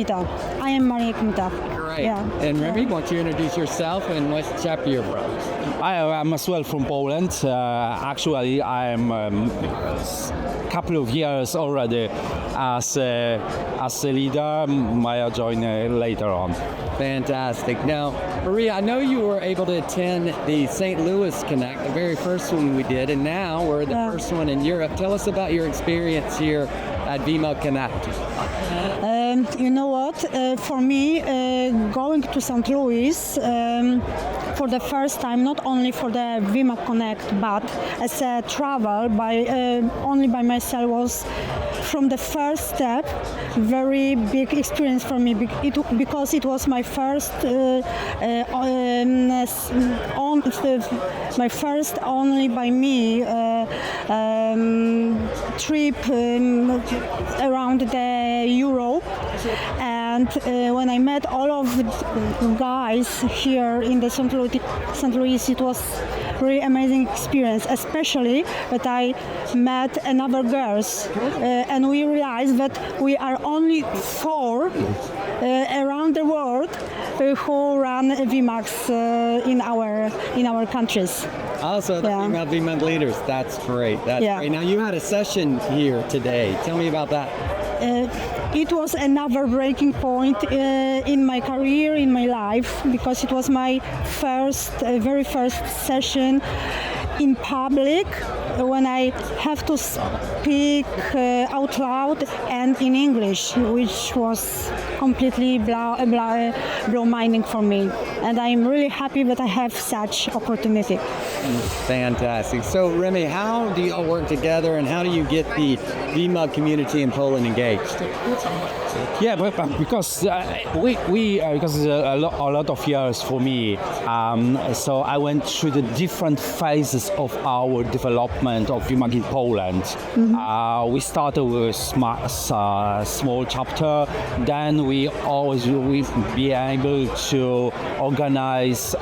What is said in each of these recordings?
Kmita. I am Maria Kmita. Great. Yeah. And Remi, why don't you introduce yourself and what chapter you're from? I'm as well from Poland. Actually, I'm couple of years already as a leader. Maya joined later on. Fantastic. Now, Maria, I know you were able to attend the St. Louis Connect, the very first one we did, and now we're the first one in Europe. Tell us about your experience here at VMUG Connect. You know what? For me, going to St. Louis for the first time, not only for the VMUG Connect, but as a travel only by myself, was from the first step very big experience for me because it was my first my first only by me trip around the Europe. And when I met all of the guys here in the St. Louis, it was really amazing experience, especially that I met another girls and we realized that we are only 4 around the world who run VMUGs in our countries. Also, the female VMUG leaders. That's great. That's great. Now, you had a session here today. Tell me about that. It was another breaking point in my career, in my life, because it was my very first session in public when I have to speak out loud and in English, which was completely blow-minding for me. And I'm really happy that I have such opportunity. Fantastic. So, Remi, how do you all work together and how do you get the VMUG community in Poland engaged? Yeah, but because because it's a lot of years for me, so I went through the different phases of our development of VMUG in Poland. Mm-hmm. We started with a small chapter, then we be able to organize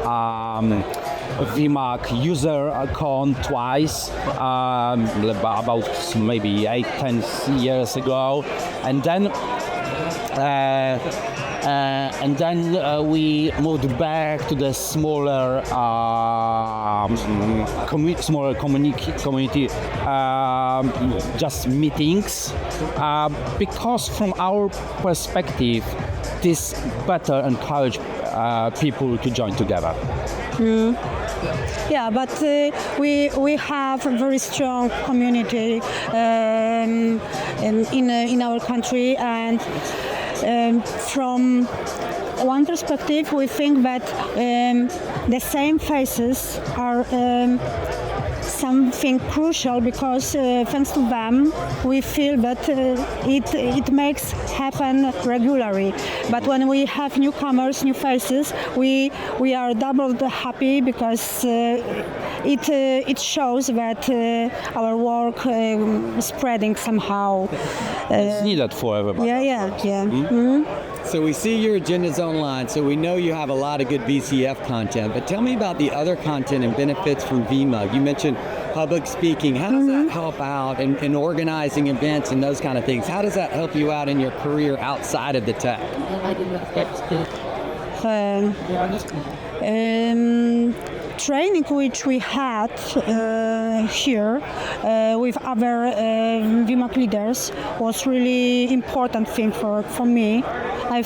VMUG user account twice, about maybe 8-10 years ago, and then we moved back to the smaller community, just meetings, because from our perspective, this better encourage people to join together. Mm. Yeah, but we have a very strong community in our country, and from one perspective, we think that the same faces are something crucial because thanks to them we feel that it makes happen regularly. But when we have newcomers, new faces, we are double happy because it shows that our work spreading somehow. It's needed for everybody. Yeah. Mm-hmm. Mm-hmm. So we see your agenda's online, so we know you have a lot of good VCF content, but tell me about the other content and benefits from VMUG. You mentioned public speaking. How does that help out in organizing events and those kind of things? How does that help you out in your career outside of the tech? Training which we had here with other VMUG leaders was really important thing for me. I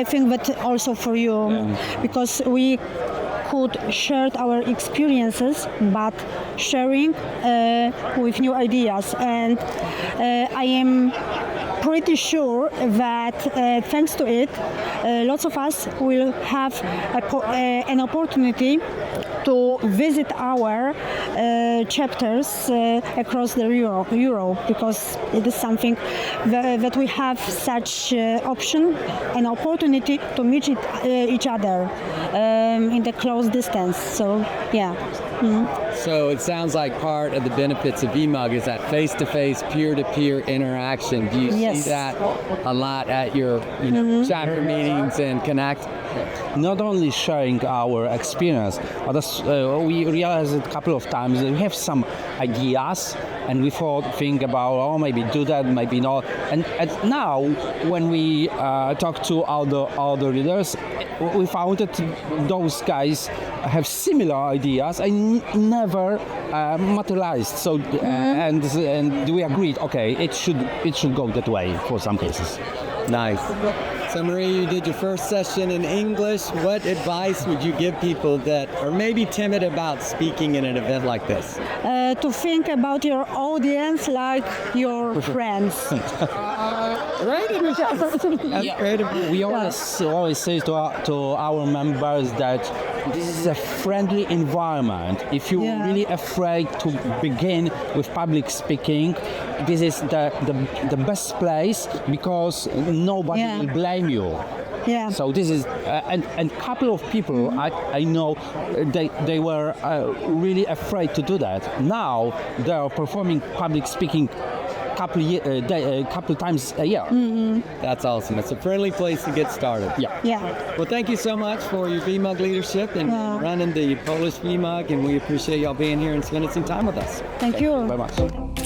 think that also for you, because we could share our experiences, but sharing with new ideas. And I am pretty sure that thanks to it, lots of us will have an opportunity to visit our chapters across the Europe, because it is something that we have such option, an opportunity to meet each other in the close distance. So, yeah. Mm-hmm. So it sounds like part of the benefits of VMUG is that face-to-face, peer-to-peer interaction. Do you Yes. see that a lot at your chapter meetings and Connect? Not only sharing our experience, but we realized a couple of times that we have some ideas, and we think about, maybe do that, maybe not. And now, when we talk to other leaders, we found that those guys have similar ideas and never materialized. So, and we agreed, okay, it should go that way for some cases. Nice. So Marie, you did your first session in English. What advice would you give people that are maybe timid about speaking in an event like this? To think about your audience like your friends. Right? That's great. We always say to our members that this is a friendly environment. If you're really afraid to begin with public speaking, this is the best place because nobody will blame you. Yeah. So this is and couple of people I know they were really afraid to do that. Now they are performing public speaking couple times a year. That's awesome. It's a friendly place to get started. Yeah. Well, thank you so much for your VMUG leadership and running the Polish VMUG, and we appreciate y'all being here and spending some time with us. Thank you Very much.